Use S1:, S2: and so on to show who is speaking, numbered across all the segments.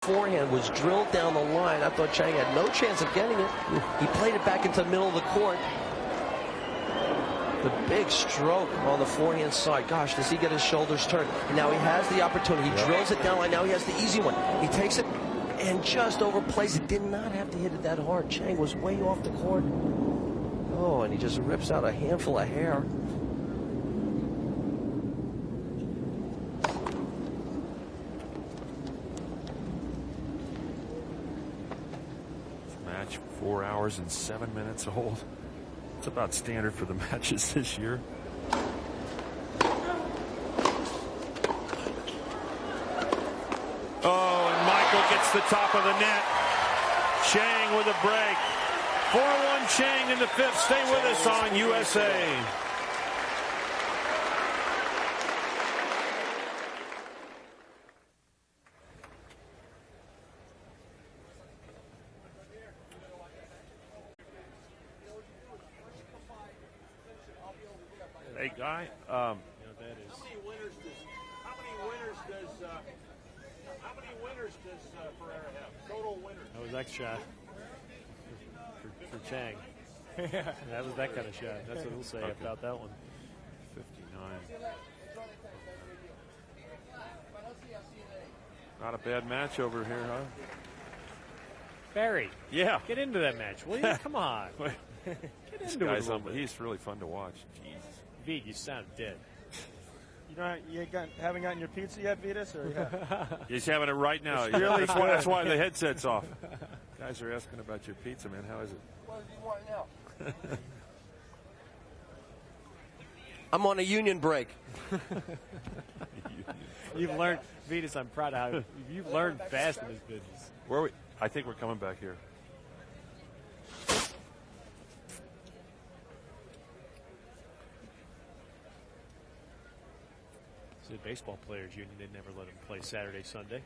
S1: Forehand was drilled down the line. I thought Chang had no chance of getting it. He played it back into the middle of the court. The big stroke on the forehand side. Gosh, does he get his shoulders turned? And now he has the opportunity. He drills it down line. Now he has the easy one. He takes it and just overplays it. Did not have to hit it that hard. Chang was way off the court. Oh, and he just rips out a handful of hair.
S2: Match 4 hours and 7 minutes old. It's about standard for the matches this year. Oh, and Michael gets the top of the net. Chang with a break. 4-1 Chang in the fifth. Stay with us on USA. Hey, Guy.
S3: That is.
S4: How many winners does Ferreira have? Total winners.
S3: That was that shot for Chang. That was that kind of shot. That's what he'll say about that one.
S2: 59. Not a bad match over here, huh?
S3: Barry.
S2: Yeah.
S3: Get into that match, will you? Come on. Get
S2: This
S3: into
S2: guy's
S3: it.
S2: he's really fun to watch. Jeez.
S3: Vig, you sound dead.
S5: Haven't gotten your pizza yet, Vitas? Or yeah.
S2: He's having it right now.
S5: Really
S2: that's why the headset's off. Guys are asking about your pizza, man. How is it?
S5: What do you want now?
S1: I'm on a union break.
S3: You've learned, Vitas, I'm proud of how you've learned fast in this business.
S2: Where are we? I think we're coming back here.
S3: The baseball players union, they never let him play Saturday, Sunday.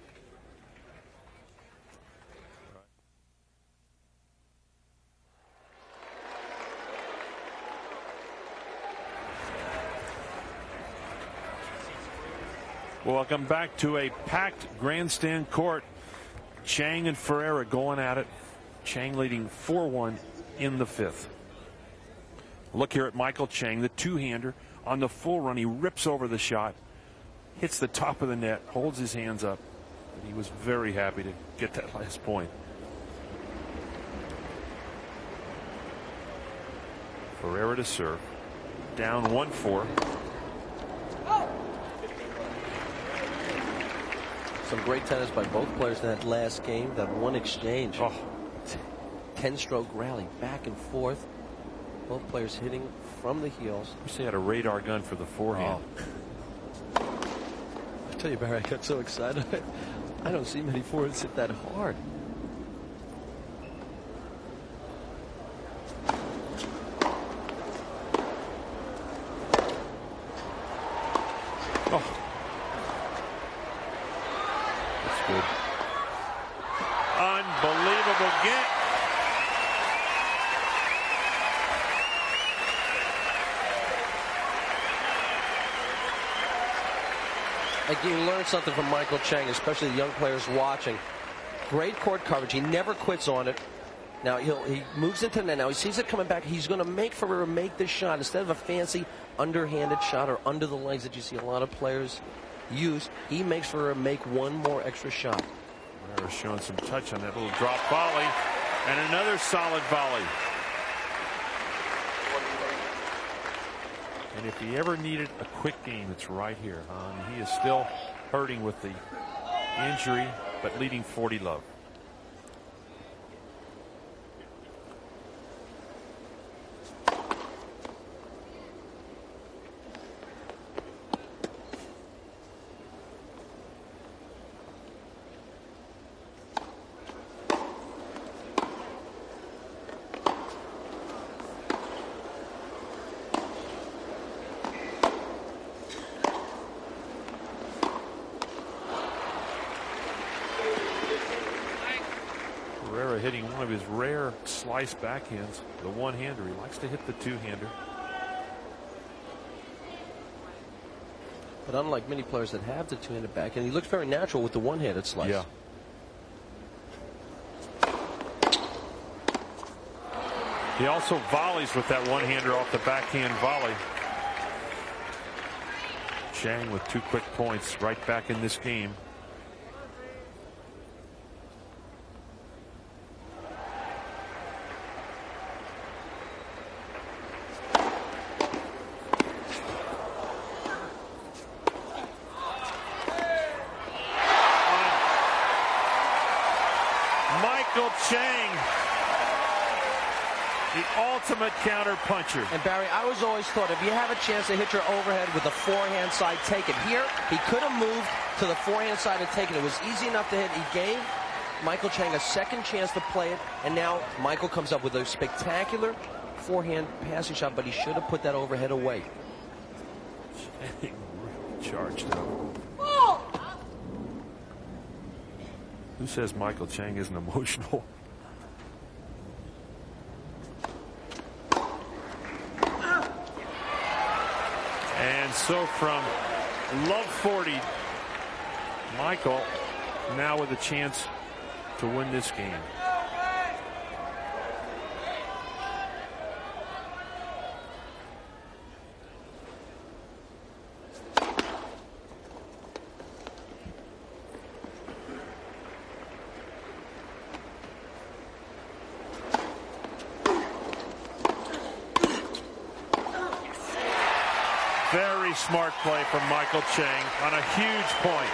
S2: Welcome back to a packed grandstand court. Chang and Ferreira going at it. Chang leading 4-1 in the fifth. Look here at Michael Chang, the two-hander. On the full run, he rips over the shot. Hits the top of the net, holds his hands up. And he was very happy to get that last point. Ferreira to serve. Down 1-4.
S1: Some great tennis by both players in that last game. That one exchange. 10-stroke rally back and forth. Both players hitting from the heels.
S2: Wish they had a radar gun for the forehand.
S1: I tell you, Barry, I got so excited. I don't see many forehands hit that hard.
S2: Oh. That's good. Unbelievable get.
S1: Again, you learn something from Michael Chang, especially the young players watching. Great court coverage. He never quits on it. Now he moves into the net. Now he sees it coming back. He's going to make Ferreira make this shot instead of a fancy underhanded shot or under the legs that you see a lot of players use. He makes Ferreira make one more extra shot.
S2: Ferreira showing some touch on that little drop volley, and another solid volley. And if he ever needed a quick game, it's right here. He is still hurting with the injury, but leading 40-love. Ferreira hitting one of his rare slice backhands, the one-hander. He likes to hit the two-hander.
S1: But unlike many players that have the two-handed backhand, he looks very natural with the one-handed slice.
S2: Yeah. He also volleys with that one-hander off the backhand volley. Chang with 2 quick points right back in this game. Chang, the ultimate counter puncher.
S1: And Barry, I was always thought if you have a chance to hit your overhead with the forehand side, take it. Here, he could have moved to the forehand side and taken it. It was easy enough to hit. He gave Michael Chang a second chance to play it, and now Michael comes up with a spectacular forehand passing shot, but he should have put that overhead away.
S2: Chang charged up. Who says Michael Chang isn't emotional? And so from love 40, Michael now with a chance to win this game. Very smart play from Michael Chang on a huge point.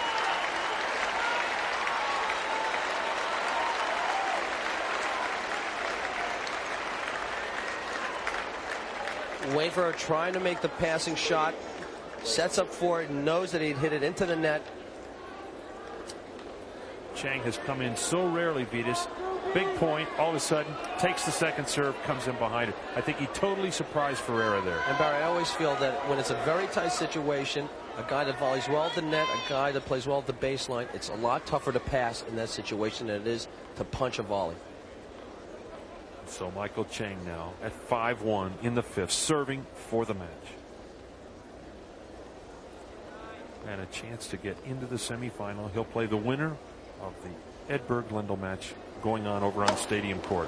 S1: Wafer trying to make the passing shot, sets up for it, knows that he'd hit it into the net.
S2: Chang has come in so rarely, Vitas. Big point, all of a sudden, takes the second serve, comes in behind it. I think he totally surprised Ferreira there.
S1: And Barry, I always feel that when it's a very tight situation, a guy that volleys well at the net, a guy that plays well at the baseline, it's a lot tougher to pass in that situation than it is to punch a volley.
S2: So Michael Chang now at 5-1 in the 5th, serving for the match. And a chance to get into the semifinal. He'll play the winner of the Edberg-Lindell match going on over on Stadium Court.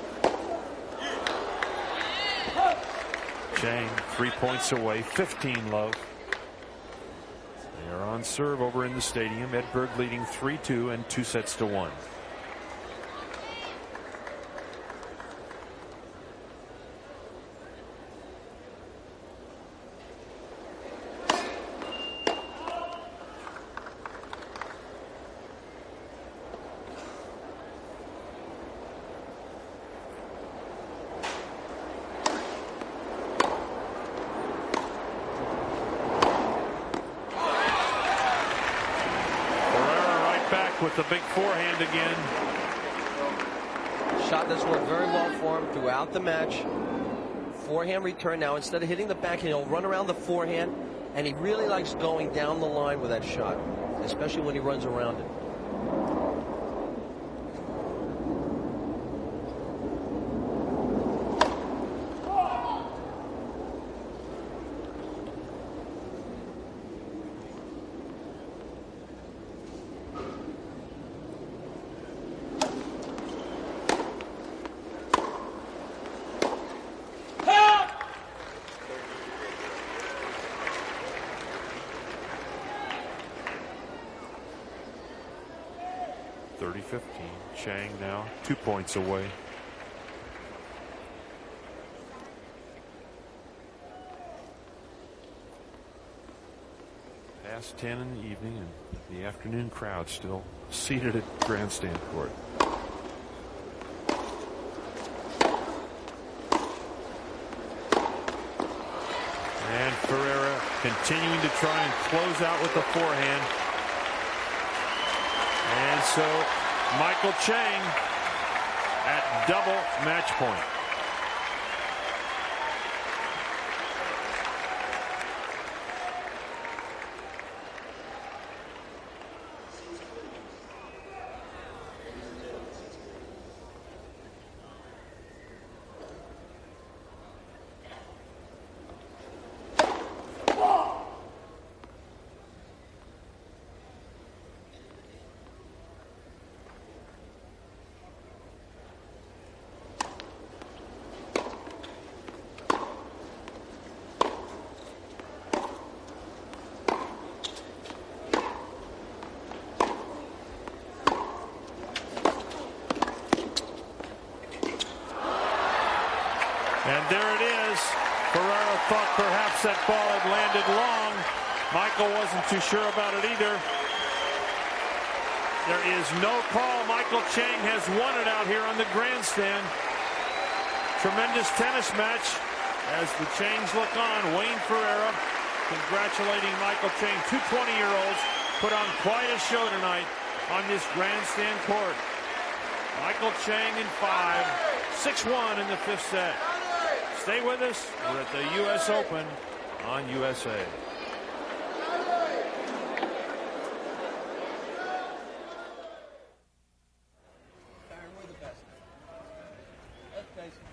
S2: Chang 3 points away, 15 love. They are on serve over in the stadium. Edberg leading 3-2 and 2-1. With the big forehand again.
S1: Shot that's worked very well for him throughout the match. Forehand return now. Instead of hitting the backhand, he'll run around the forehand, and he really likes going down the line with that shot, especially when he runs around it.
S2: Chang now 2 points away. Past 10 in the evening, and the afternoon crowd still seated at grandstand court. And Ferreira continuing to try and close out with the forehand. And so Michael Chang at double match point. there it is. Ferreira thought perhaps that ball had landed long. Michael wasn't too sure about it either. There is no call. Michael Chang has won it out here on the grandstand. Tremendous tennis match as the Changs look on. Wayne Ferreira congratulating Michael Chang. Two 20-year-olds put on quite a show tonight on this grandstand court. Michael Chang in 5, 6-1 in the 5th set. Stay with us. We're at the U.S. Open on USA.
S1: We're the best. Let's face it.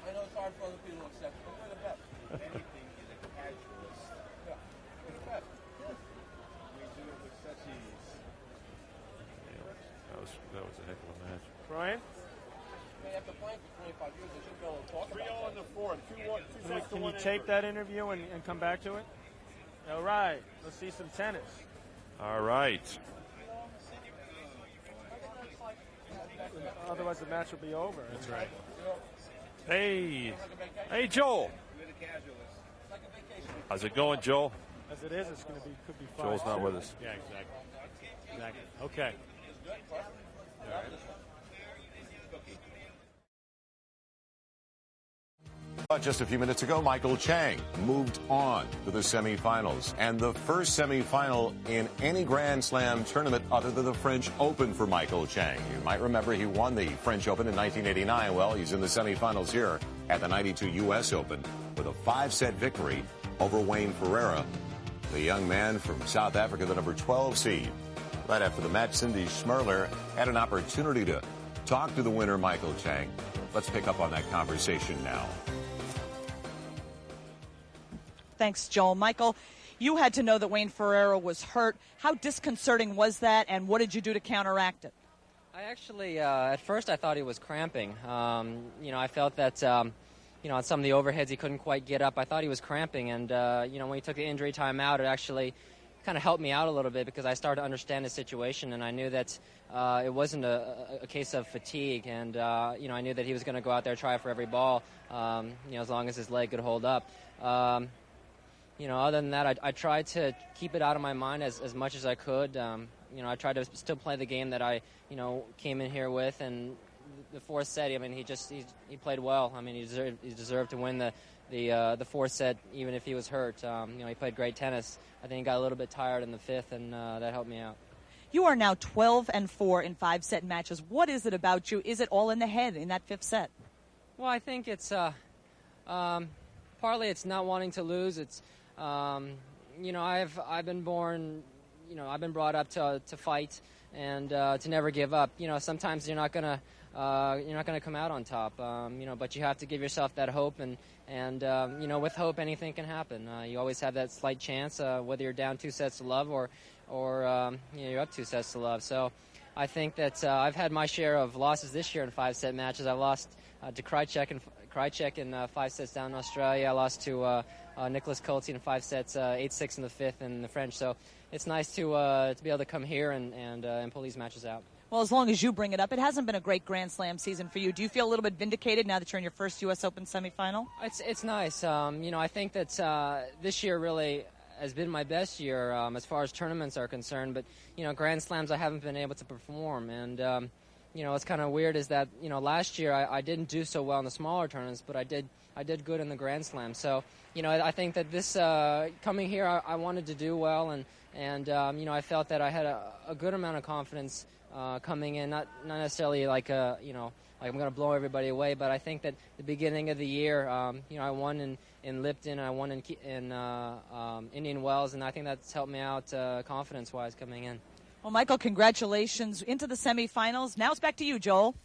S1: I know it's hard for other people to accept, but we're the best.
S4: Anything is a casualist.
S1: Yeah, we're the best.
S4: We do it with such ease.
S2: That was a heck of a match.
S3: Brian?
S1: I mean, after playing for 25 years, I should be able to talk
S4: 3-0
S1: about
S4: in the fourth. 2 sets to
S5: Can you
S4: 1
S5: tape that interview and come back to it? All right. Let's see some tennis.
S2: All right.
S5: Otherwise, the match will be over.
S3: That's right.
S2: Hey. Hey, Joel. How's it going, Joel?
S5: As it is, it's going to be could be fun.
S2: Joel's not with us.
S3: Yeah, exactly. Okay.
S6: Just a few minutes ago, Michael Chang moved on to the semifinals, and the first semifinal in any Grand Slam tournament other than the French Open for Michael Chang. You might remember he won the French Open in 1989. Well, he's in the semifinals here at the 92 U.S. Open with a 5-set victory over Wayne Ferreira, the young man from South Africa, the number 12 seed. Right after the match, Cindy Schmerler had an opportunity to talk to the winner, Michael Chang. Let's pick up on that conversation now.
S7: Thanks, Joel. Michael, you had to know that Wayne Ferreira was hurt. How disconcerting was that, and what did you do to counteract it?
S8: I actually, at first I thought he was cramping. I felt that, on some of the overheads he couldn't quite get up. I thought he was cramping, and, when he took the injury time out, it actually kind of helped me out a little bit because I started to understand the situation, and I knew that it wasn't a case of fatigue, and, I knew that he was going to go out there and try for every ball, as long as his leg could hold up. Other than that, I tried to keep it out of my mind as much as I could. I tried to still play the game that I, came in here with. And the fourth set, he played well. He deserved to win the fourth set, even if he was hurt. He played great tennis. I think he got a little bit tired in the fifth, and that helped me out.
S7: You are now 12-4 in 5-set matches. What is it about you? Is it all in the head in that fifth set?
S8: Well, I think it's partly it's not wanting to lose. It's I've been born, I've been brought up to fight and to never give up. Sometimes you're not gonna come out on top. But you have to give yourself that hope, and with hope anything can happen. You always have that slight chance, whether you're down 2 sets to love or you're up 2 sets to love. So I think that I've had my share of losses this year in 5-set matches. I lost to Krajicek in 5 sets down in Australia. I lost to Nicholas Colty in 5 sets, 8-6 in the fifth in the French. So it's nice to be able to come here and pull these matches out.
S7: Well, as long as you bring it up, it hasn't been a great Grand Slam season for you. Do you feel a little bit vindicated now that you're in your first U.S. Open semifinal?
S8: It's nice. I think that this year really has been my best year as far as tournaments are concerned. But, Grand Slams I haven't been able to perform. And, what's kind of weird is that, last year I didn't do so well in the smaller tournaments, but I did good in the Grand Slam. So, I think that this coming here, I wanted to do well, and I felt that I had a good amount of confidence coming in, not necessarily like like I'm going to blow everybody away, but I think that the beginning of the year, I won in Lipton, I won in Indian Wells, and I think that's helped me out confidence-wise coming in.
S7: Well, Michael, congratulations into the semifinals. Now it's back to you, Joel.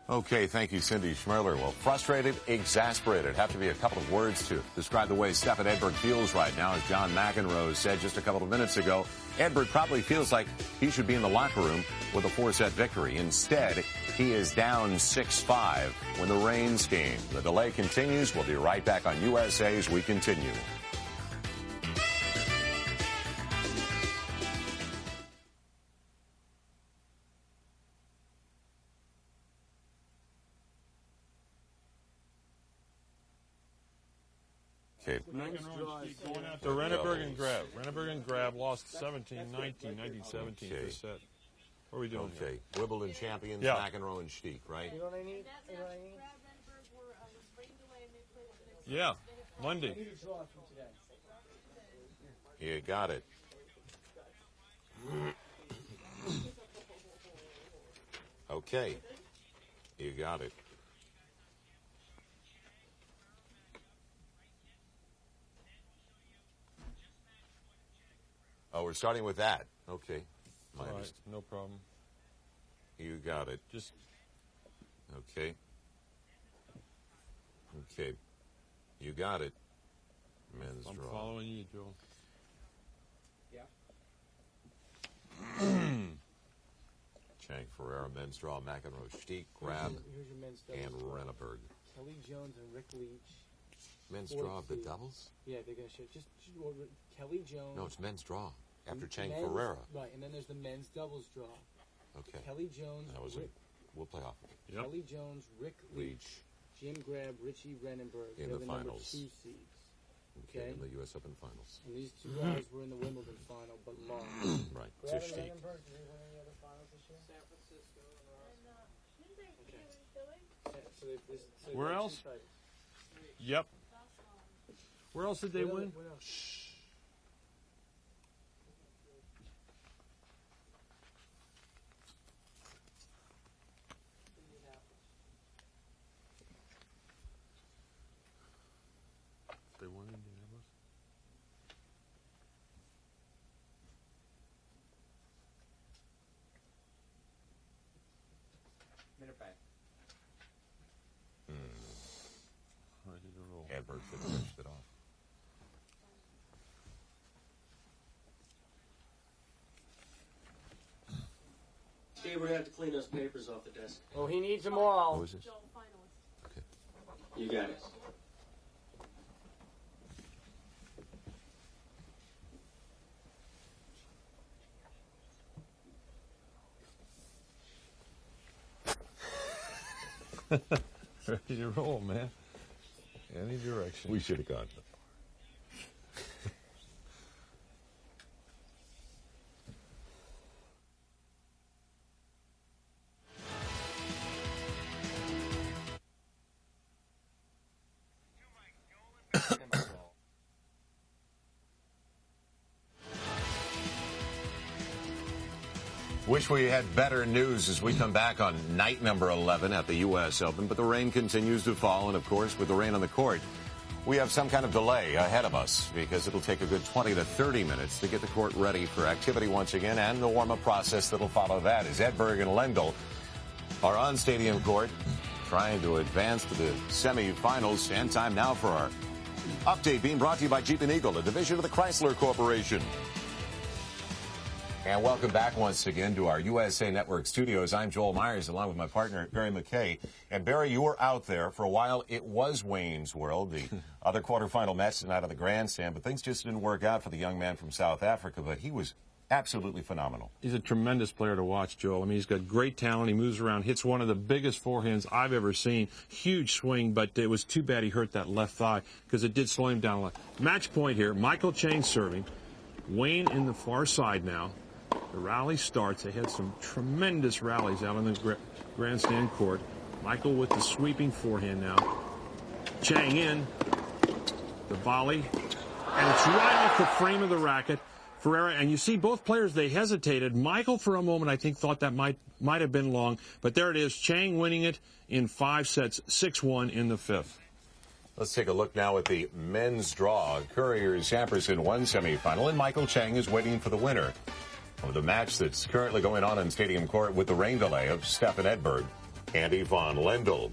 S6: Okay, thank you, Cindy Schmerler. Well, frustrated, exasperated. Have to be a couple of words to describe the way Stefan Edberg feels right now. As John McEnroe said just a couple of minutes ago, Edberg probably feels like he should be in the locker room with a 4-set victory. Instead, he is down 6-5 when the rains came. The delay continues. We'll be right back on USA as we continue. Okay.
S2: Going out to Renneberg and Grab. Renneberg and Grab lost 17-19, 19-17
S6: Okay.
S2: first set. What are we doing here?
S6: Okay. Wimbledon champions,
S2: Yeah.
S6: McEnroe and Stieg, right?
S5: You know what I need? You know what I need?
S2: Yeah, Monday.
S6: You got it. Okay. You got it. Oh, we're starting with that. Okay.
S2: All right, no problem.
S6: You got it.
S2: Just
S6: Okay. Okay. You got it. Men's
S2: I'm
S6: draw.
S2: following you, Joe.
S6: Chang, Ferreira, men's draw, McEnroe, Stieg, Grab,
S5: Here's your men's
S6: and
S5: doubles.
S6: Renneberg.
S5: Kelly Jones and Rick Leach.
S6: Men's
S5: Fourth
S6: draw of the
S5: seed.
S6: doubles?
S5: Yeah, they're going to show just Kelly Jones.
S6: No, it's men's draw after Chang,
S5: men's-
S6: Ferreira.
S5: Right, and then there's the men's doubles draw.
S6: Okay.
S5: Kelly Jones,
S6: That was
S5: Rick,
S6: it. We'll play off.
S2: Yep.
S5: Kelly Jones, Rick Leach,
S6: Leach.
S5: Jim Grab, Richie Renenberg.
S6: In
S5: They're
S6: the
S5: number
S6: finals.
S5: 2 seeds.
S6: Okay,
S5: Okay.
S6: in the U.S. Open finals.
S5: And these two guys were in the Wimbledon final, but lost.
S6: Right. To Stieg.
S2: Where else? Yep. Where else did they win? They won Indianapolis. Ready to roll.
S6: Edberg finished it off.
S1: Steve, we're going to have to clean those papers off the desk.
S5: Oh, he needs them all.
S6: What was this? Okay.
S1: You got it.
S2: Ready to roll, man. Any direction.
S6: We should have gone. Wish we had better news as we come back on night number 11 at the U.S. Open, but the rain continues to fall, and of course, with the rain on the court, we have some kind of delay ahead of us because it'll take a good 20 to 30 minutes to get the court ready for activity once again, and the warm-up process that'll follow that as Edberg and Lendl are on stadium court trying to advance to the semifinals. And time now for our update being brought to you by Jeep and Eagle, a division of the Chrysler Corporation. And welcome back once again to our USA Network studios. I'm Joel Myers, along with my partner, Barry McKay. And Barry, you were out there for a while. It was Wayne's World, the other quarterfinal match tonight of the Grandstand, but things just didn't work out for the young man from South Africa, but he was absolutely phenomenal.
S2: He's a tremendous player to watch, Joel. I mean, he's got great talent. He moves around, hits one of the biggest forehands I've ever seen. Huge swing, but it was too bad he hurt that left thigh because it did slow him down a lot. Match point here. Michael Chang serving. Wayne in the far side now. The rally starts. They had some tremendous rallies out on the grandstand court. Michael with the sweeping forehand now. Chang in. The volley. And it's right off the frame of the racket. Ferreira, and you see both players, they hesitated. Michael, for a moment, I think, thought that might have been long. But there it is. Chang winning it in 5 sets, 6-1 in the 5th.
S6: Let's take a look now at the men's draw. Courier-Sampson won semifinal, and Michael Chang is waiting for the winner of the match that's currently going on in Stadium Court with the rain delay of Stefan Edberg and Yvonne Lendl.